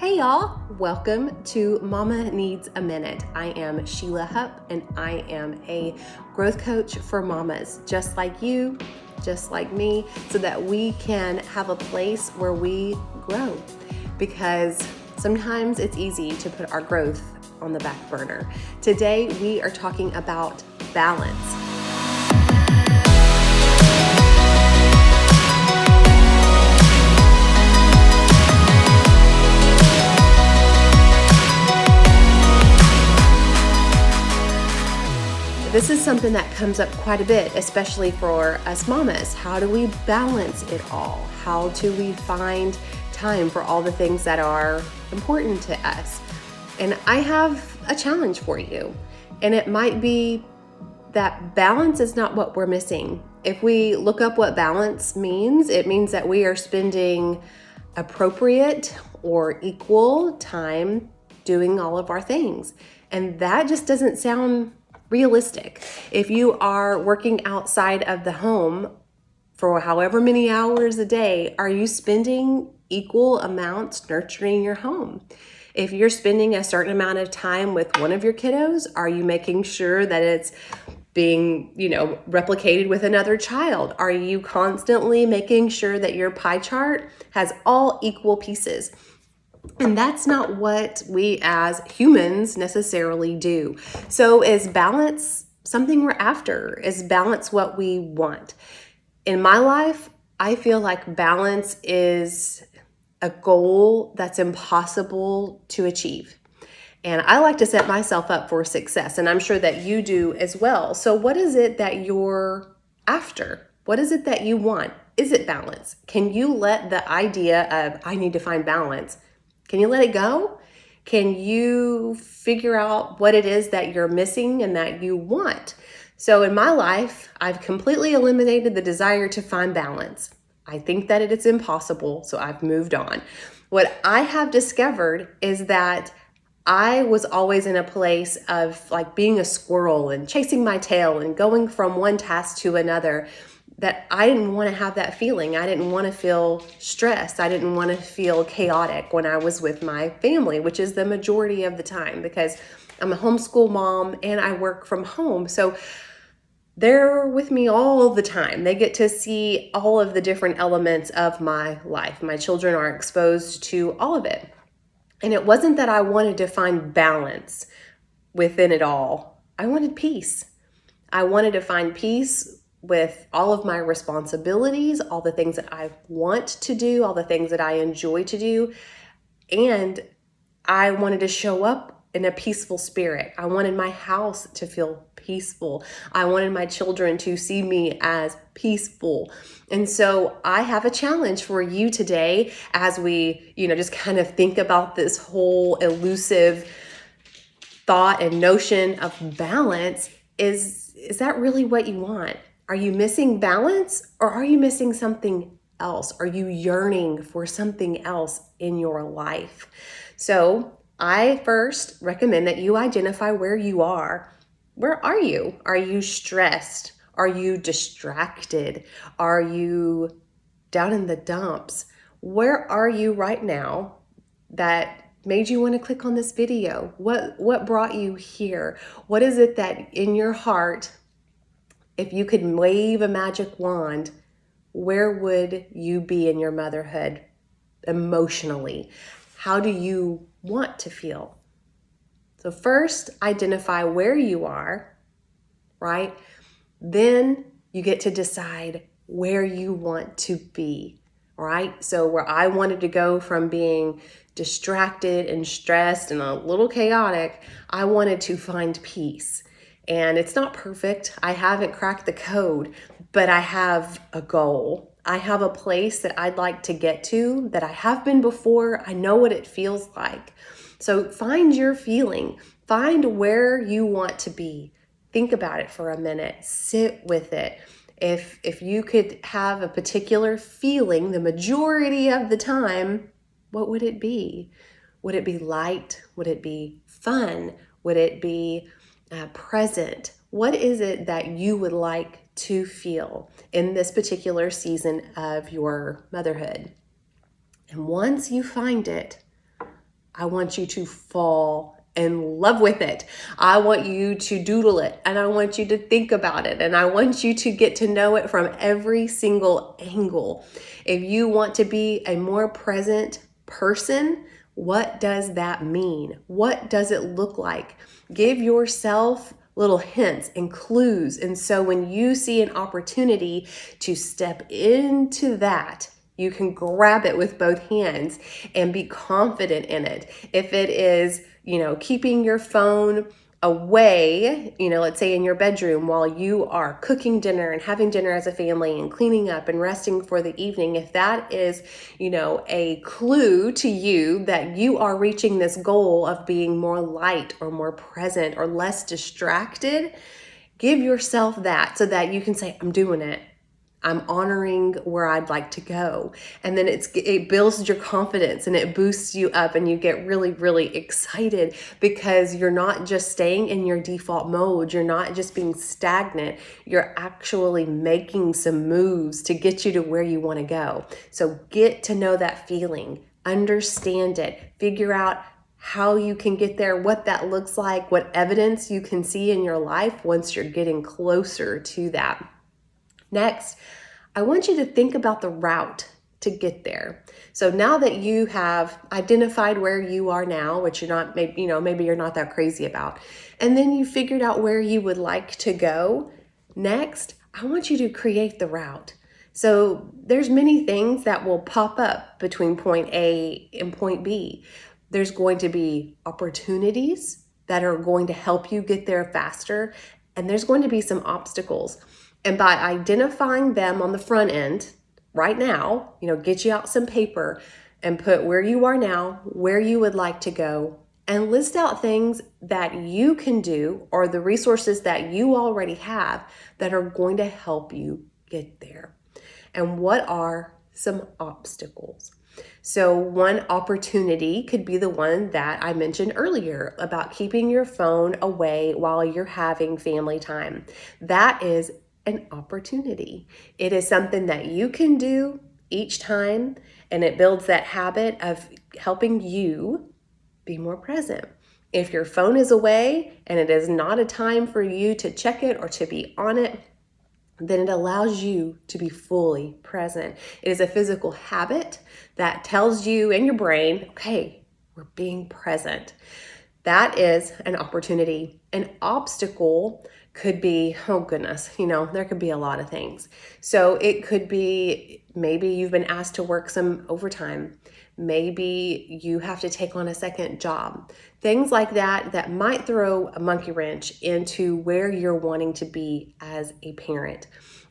Hey y'all, welcome to Mama Needs a Minute. I am Sheila Hupp and I am a growth coach for mamas just like you, just like me, so that we can have a place where we grow. Because sometimes it's easy to put our growth on the back burner. Today we are talking about balance. This is something that comes up quite a bit, especially for us mamas. How do we balance it all? How do we find time for all the things that are important to us? And I have a challenge for you. And it might be that balance is not what we're missing. If we look up what balance means, it means that we are spending appropriate or equal time doing all of our things. And that just doesn't sound realistic. If you are working outside of the home for however many hours a day, are you spending equal amounts nurturing your home? If you're spending a certain amount of time with one of your kiddos, are you making sure that it's being, replicated with another child? Are you constantly making sure that your pie chart has all equal pieces? And that's not what we as humans necessarily do. So is balance something we're after? Is balance what we want? In my life, I feel like balance is a goal that's impossible to achieve. And I like to set myself up for success, and I'm sure that you do as well. So what is it that you're after? What is it that you want? Is it balance? Can you let the idea of, I need to find balance, can you let it go? Can you figure out what it is that you're missing and that you want? So in my life, I've completely eliminated the desire to find balance. I think that it is impossible, so I've moved on. What I have discovered is that I was always in a place of like being a squirrel and chasing my tail and going from one task to another, that I didn't want to have that feeling. I didn't want to feel stressed. I didn't want to feel chaotic when I was with my family, which is the majority of the time because I'm a homeschool mom and I work from home. So they're with me all the time. They get to see all of the different elements of my life. My children are exposed to all of it. And it wasn't that I wanted to find balance within it all. I wanted peace. I wanted to find peace with all of my responsibilities, all the things that I want to do, all the things that I enjoy to do. And I wanted to show up in a peaceful spirit. I wanted my house to feel peaceful. I wanted my children to see me as peaceful. And so I have a challenge for you today as we, just kind of think about this whole elusive thought and notion of balance. Is that really what you want? Are you missing balance or are you missing something else? Are you yearning for something else in your life? So I first recommend that you identify where you are. Where are you? Are you stressed? Are you distracted? Are you down in the dumps? Where are you right now that made you want to click on this video? What brought you here? What is it that in your heart, if you could wave a magic wand, where would you be in your motherhood emotionally? How do you want to feel? So first, identify where you are, right? Then you get to decide where you want to be, right? So where I wanted to go from being distracted and stressed and a little chaotic, I wanted to find peace. And it's not perfect. I haven't cracked the code, but I have a goal. I have a place that I'd like to get to that I have been before. I know what it feels like. So find your feeling. Find where you want to be. Think about it for a minute. Sit with it. If you could have a particular feeling the majority of the time, what would it be? Would it be light? Would it be fun? Would it be present? What is it that you would like to feel in this particular season of your motherhood? And once you find it, I want you to fall in love with it. I want you to doodle it, and I want you to think about it, and I want you to get to know it from every single angle. If you want to be a more present person, what does that mean? What does it look like? Give yourself little hints and clues. And so when you see an opportunity to step into that, you can grab it with both hands and be confident in it. If it is, keeping your phone away, let's say in your bedroom while you are cooking dinner and having dinner as a family and cleaning up and resting for the evening, if that is, a clue to you that you are reaching this goal of being more light or more present or less distracted, give yourself that so that you can say, I'm doing it. I'm honoring where I'd like to go. And then it builds your confidence and it boosts you up and you get really, really excited because you're not just staying in your default mode. You're not just being stagnant. You're actually making some moves to get you to where you want to go. So get to know that feeling, understand it, figure out how you can get there, what that looks like, what evidence you can see in your life once you're getting closer to that. Next, I want you to think about the route to get there. So now that you have identified where you are now, which you're not, maybe you're not that crazy about, and then you figured out where you would like to go, next, I want you to create the route. So there's many things that will pop up between point A and point B. There's going to be opportunities that are going to help you get there faster, and there's going to be some obstacles. And by identifying them on the front end right now, get you out some paper and put where you are now, where you would like to go, and list out things that you can do or the resources that you already have that are going to help you get there. And what are some obstacles? So one opportunity could be the one that I mentioned earlier about keeping your phone away while you're having family time. That is an opportunity. It is something that you can do each time, and it builds that habit of helping you be more present. If your phone is away and it is not a time for you to check it or to be on it, then it allows you to be fully present. It is a physical habit that tells you and your brain, okay, we're being present. That is an opportunity. An obstacle could be, there could be a lot of things. So it could be maybe you've been asked to work some overtime. Maybe you have to take on a second job. Things like that might throw a monkey wrench into where you're wanting to be as a parent.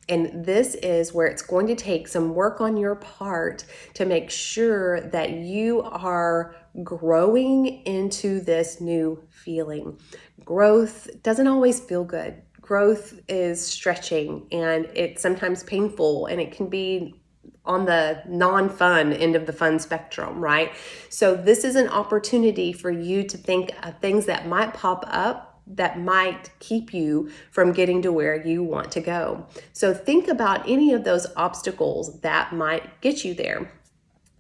And this is where it's going to take some work on your part to make sure that you are growing into this new feeling. Growth doesn't always feel good. Growth is stretching and it's sometimes painful and it can be on the non-fun end of the fun spectrum, right? So this is an opportunity for you to think of things that might pop up that might keep you from getting to where you want to go. So think about any of those obstacles that might get you there.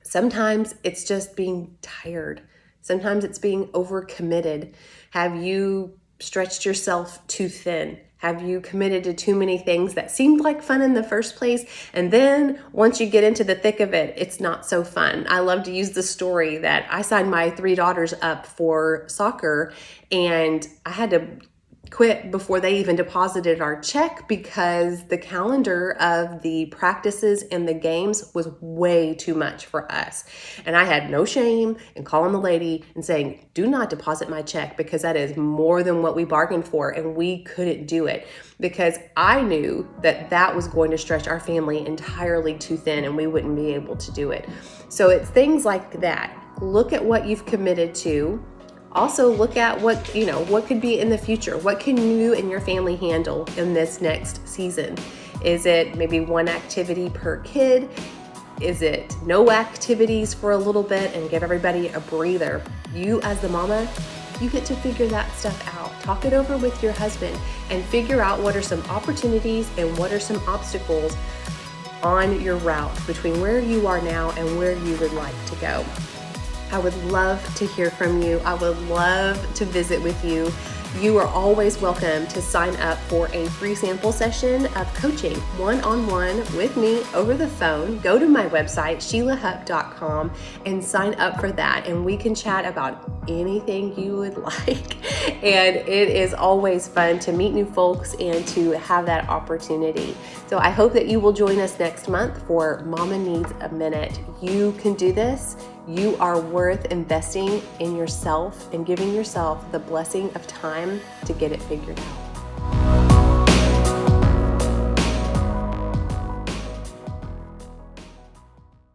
Sometimes it's just being tired. Sometimes it's being overcommitted. Have you stretched yourself too thin? Have you committed to too many things that seemed like fun in the first place? And then once you get into the thick of it, it's not so fun. I love to use the story that I signed my 3 daughters up for soccer and I had to quit before they even deposited our check because the calendar of the practices and the games was way too much for us. And I had no shame in calling the lady and saying, do not deposit my check because that is more than what we bargained for. And we couldn't do it because I knew that that was going to stretch our family entirely too thin and we wouldn't be able to do it. So it's things like that. Look at what you've committed to. Also look at what could be in the future. What can you and your family handle in this next season? Is it maybe one activity per kid? Is it no activities for a little bit and give everybody a breather? You as the mama, you get to figure that stuff out. Talk it over with your husband and figure out what are some opportunities and what are some obstacles on your route between where you are now and where you would like to go. I would love to hear from you. I would love to visit with you. You are always welcome to sign up for a free sample session of coaching one-on-one with me over the phone. Go to my website, SheilaHupp.com, and sign up for that. And we can chat about anything you would like. And it is always fun to meet new folks and to have that opportunity. So I hope that you will join us next month for Mama Needs a Minute. You can do this. You are worth investing in yourself and giving yourself the blessing of time to get it figured out.